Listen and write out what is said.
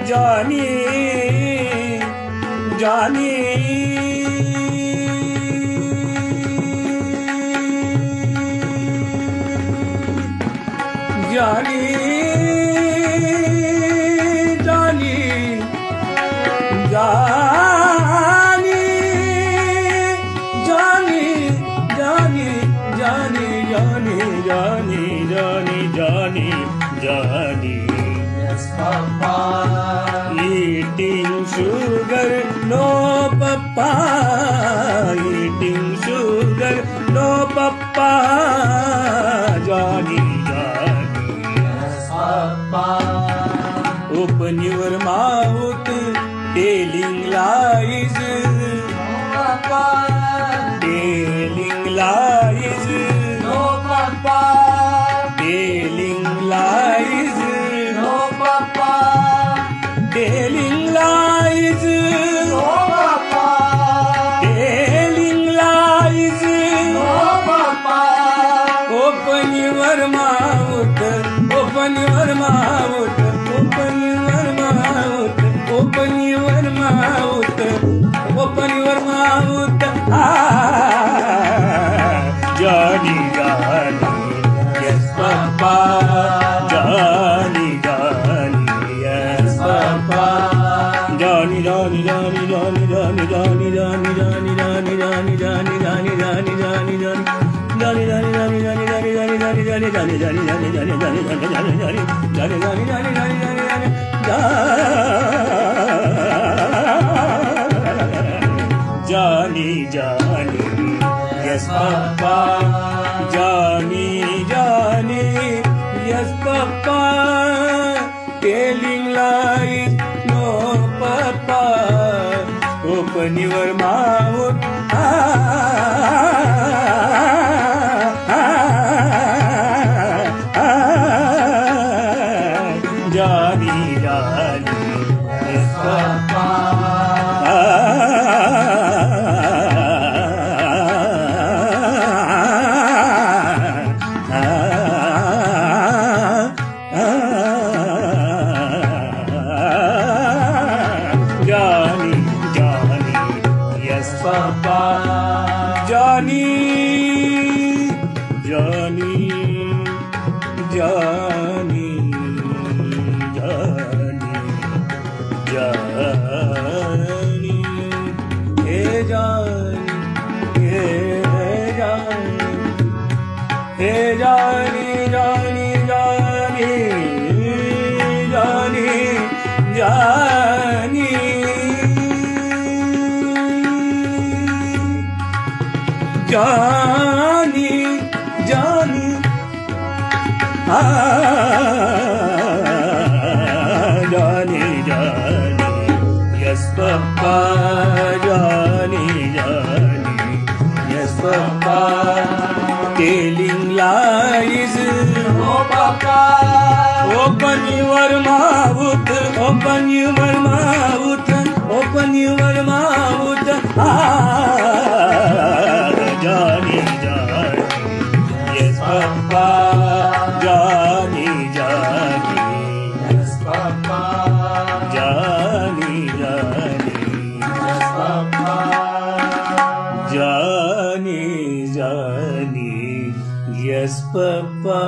Johnny, Johnny, Johnny, Johnny, Johnny, Johnny, Johnny, Johnny, Johnny, Johnny, Johnny, Johnny, Johnny. Yes, Papa. Eating sugar, no papa. Eating sugar, no papa. Johnny, Johnny. Yes, Papa. Open your mouth, telling lies. No, Papa. Telling lies. No, Papa. Telling lies. No, Papa. Telling lies. No, Papa. Telling lies. No, Papa. Open your mouth. Open your mouth. Open your mouth. Open your mouth. Open your mouth. Johnny, Johnny. Yes, Papa. Johnny, Johnny. Yes, Papa. Johnny, Johnny, Johnny, Johnny, Johnny, Johnny, Johnny, Johnny, Johnny, Johnny, Johnny, Johnny, Johnny, Johnny, Johnny. Johnny, Johnny, Johnny, Johnny, Johnny, Johnny, Johnny, Johnny, Johnny, Johnny, Johnny, Johnny, Johnny, Johnny, Johnny, Johnny, Johnny, Johnny, yes, Papa. Johnny, Johnny, yes, Papa. Telling lies, no, Papa. Open your mouth. Johnny, Johnny, yes, Papa. Johnny, Johnny, yes, Papa. Johnny, Johnny, Johnny, Johnny, Johnny, hey Johnny, hey Johnny, hey Johnny, Johnny, Johnny, Johnny, Johnny. Johnny, Johnny, Johnny, Johnny, yes, Papa. Johnny, Johnny, yes, Papa. Telling lies, No, Papa. open your mouth, open your mouth, open your mouth. Johnny, Johnny, yes, Papa. Johnny, Johnny, Yes, Papa. Johnny, Johnny, Yes, Papa. Johnny, Johnny, yes, Papa.